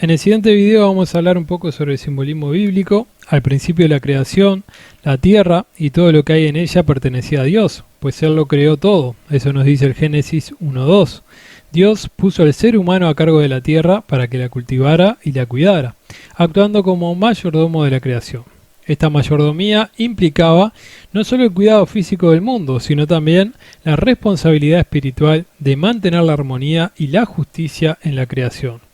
En el siguiente video vamos a hablar un poco sobre el simbolismo bíblico. Al principio de la creación, la tierra y todo lo que hay en ella pertenecía a Dios, pues Él lo creó todo. Eso nos dice el Génesis 1:2. Dios puso al ser humano a cargo de la tierra para que la cultivara y la cuidara, actuando como mayordomo de la creación. Esta mayordomía implicaba no solo el cuidado físico del mundo, sino también la responsabilidad espiritual de mantener la armonía y la justicia en la creación.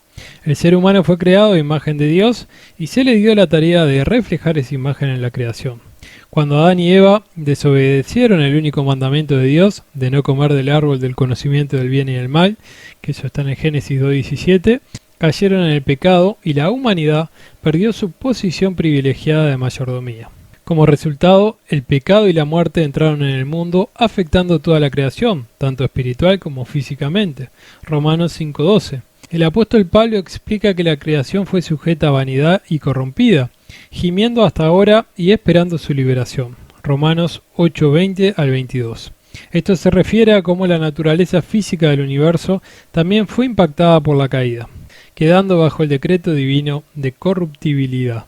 El ser humano fue creado a imagen de Dios y se le dio la tarea de reflejar esa imagen en la creación. Cuando Adán y Eva desobedecieron el único mandamiento de Dios de no comer del árbol del conocimiento del bien y del mal, que eso está en el Génesis 2:17, cayeron en el pecado y la humanidad perdió su posición privilegiada de mayordomía. Como resultado, el pecado y la muerte entraron en el mundo afectando toda la creación, tanto espiritual como físicamente. Romanos 5:12. El apóstol Pablo explica que la creación fue sujeta a vanidad y corrompida, gimiendo hasta ahora y esperando su liberación. Romanos 8:20 al 22. Esto se refiere a cómo la naturaleza física del universo también fue impactada por la caída, quedando bajo el decreto divino de corruptibilidad.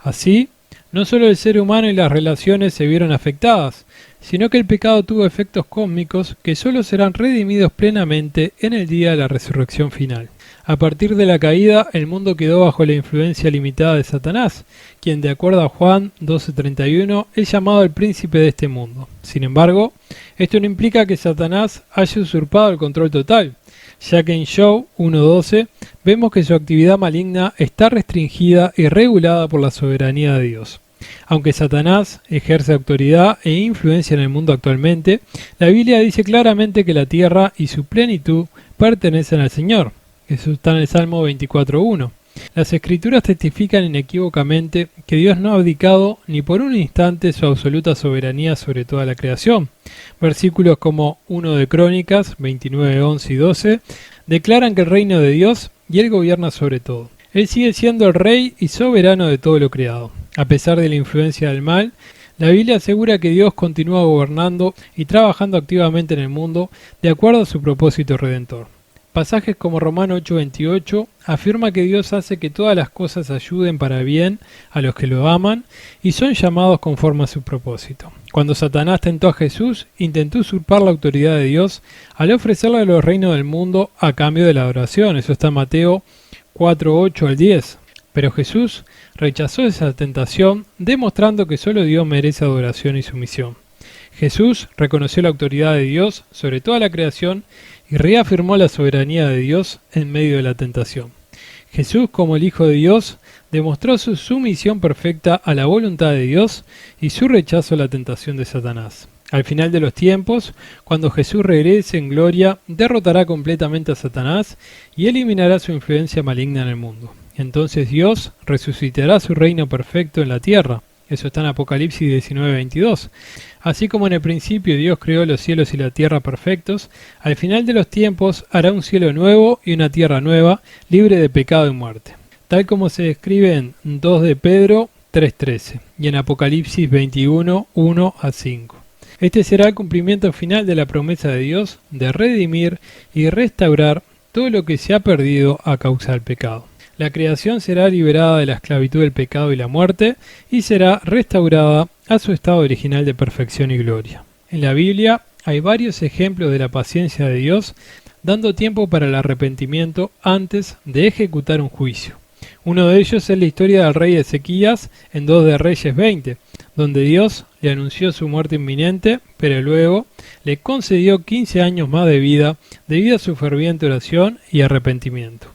Así, no solo el ser humano y las relaciones se vieron afectadas, sino que el pecado tuvo efectos cósmicos que solo serán redimidos plenamente en el día de la resurrección final. A partir de la caída, el mundo quedó bajo la influencia limitada de Satanás, quien, de acuerdo a Juan 12:31, es llamado el príncipe de este mundo. Sin embargo, esto no implica que Satanás haya usurpado el control total, ya que en Job 1:12 vemos que su actividad maligna está restringida y regulada por la soberanía de Dios. Aunque Satanás ejerce autoridad e influencia en el mundo actualmente, la Biblia dice claramente que la tierra y su plenitud pertenecen al Señor. Eso está en el Salmo 24:1. Las Escrituras testifican inequívocamente que Dios no ha abdicado ni por un instante su absoluta soberanía sobre toda la creación. Versículos como 1 de Crónicas 29:11 y 12 declaran que el reino de Dios y Él gobierna sobre todo. Él sigue siendo el rey y soberano de todo lo creado. A pesar de la influencia del mal, la Biblia asegura que Dios continúa gobernando y trabajando activamente en el mundo de acuerdo a su propósito redentor. Pasajes como Romanos 8:28 afirma que Dios hace que todas las cosas ayuden para bien a los que lo aman y son llamados conforme a su propósito. Cuando Satanás tentó a Jesús, intentó usurpar la autoridad de Dios al ofrecerle los reinos del mundo a cambio de la adoración. Eso está en Mateo 4:8 al 10. Pero Jesús rechazó esa tentación, demostrando que solo Dios merece adoración y sumisión. Jesús reconoció la autoridad de Dios sobre toda la creación y reafirmó la soberanía de Dios en medio de la tentación. Jesús, como el Hijo de Dios, demostró su sumisión perfecta a la voluntad de Dios y su rechazo a la tentación de Satanás. Al final de los tiempos, cuando Jesús regrese en gloria, derrotará completamente a Satanás y eliminará su influencia maligna en el mundo. Entonces Dios resucitará su reino perfecto en la tierra. Eso está en Apocalipsis 19:22. Así como en el principio Dios creó los cielos y la tierra perfectos, al final de los tiempos hará un cielo nuevo y una tierra nueva, libre de pecado y muerte. Tal como se describe en 2 de Pedro 3:13 y en Apocalipsis 21:1-5. Este será el cumplimiento final de la promesa de Dios de redimir y restaurar todo lo que se ha perdido a causa del pecado. La creación será liberada de la esclavitud del pecado y la muerte y será restaurada a su estado original de perfección y gloria. En la Biblia hay varios ejemplos de la paciencia de Dios dando tiempo para el arrepentimiento antes de ejecutar un juicio. Uno de ellos es la historia del rey Ezequías en 2 de Reyes 20, donde Dios le anunció su muerte inminente, pero luego le concedió 15 años más de vida debido a su ferviente oración y arrepentimiento.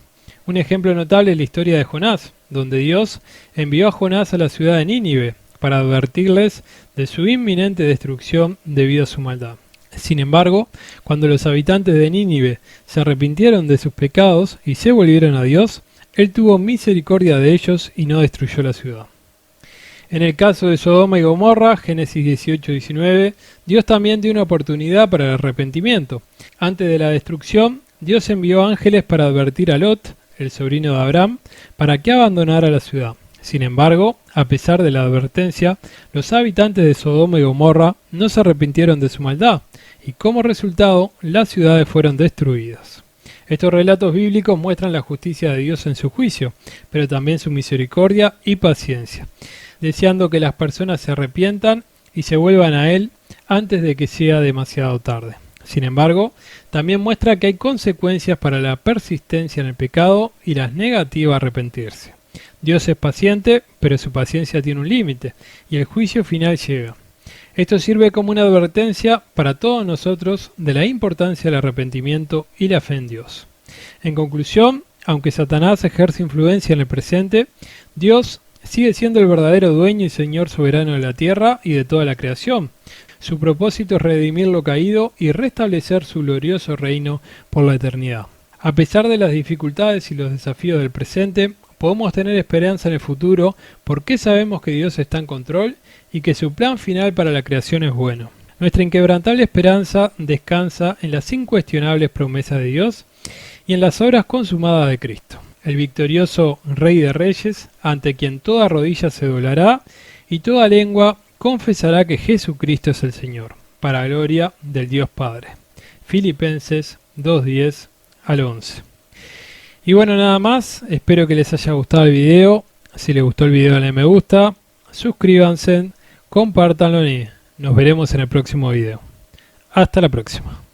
Un ejemplo notable es la historia de Jonás, donde Dios envió a Jonás a la ciudad de Nínive para advertirles de su inminente destrucción debido a su maldad. Sin embargo, cuando los habitantes de Nínive se arrepintieron de sus pecados y se volvieron a Dios, Él tuvo misericordia de ellos y no destruyó la ciudad. En el caso de Sodoma y Gomorra, Génesis 18:19, Dios también dio una oportunidad para el arrepentimiento. Antes de la destrucción, Dios envió ángeles para advertir a Lot, el sobrino de Abraham, para que abandonara la ciudad. Sin embargo, a pesar de la advertencia, los habitantes de Sodoma y Gomorra no se arrepintieron de su maldad, y como resultado, las ciudades fueron destruidas. Estos relatos bíblicos muestran la justicia de Dios en su juicio, pero también su misericordia y paciencia, deseando que las personas se arrepientan y se vuelvan a Él antes de que sea demasiado tarde. Sin embargo, también muestra que hay consecuencias para la persistencia en el pecado y las negativas a arrepentirse. Dios es paciente, pero su paciencia tiene un límite, y el juicio final llega. Esto sirve como una advertencia para todos nosotros de la importancia del arrepentimiento y la fe en Dios. En conclusión, aunque Satanás ejerce influencia en el presente, Dios sigue siendo el verdadero dueño y Señor soberano de la tierra y de toda la creación. Su propósito es redimir lo caído y restablecer su glorioso reino por la eternidad. A pesar de las dificultades y los desafíos del presente, podemos tener esperanza en el futuro porque sabemos que Dios está en control y que su plan final para la creación es bueno. Nuestra inquebrantable esperanza descansa en las incuestionables promesas de Dios y en las obras consumadas de Cristo, el victorioso Rey de Reyes, ante quien toda rodilla se doblará y toda lengua confesará que Jesucristo es el Señor, para gloria del Dios Padre. Filipenses 2:10 al 11. Y bueno, nada más, espero que les haya gustado el video. Si les gustó el video denle me gusta, suscríbanse, compártanlo y nos veremos en el próximo video. Hasta la próxima.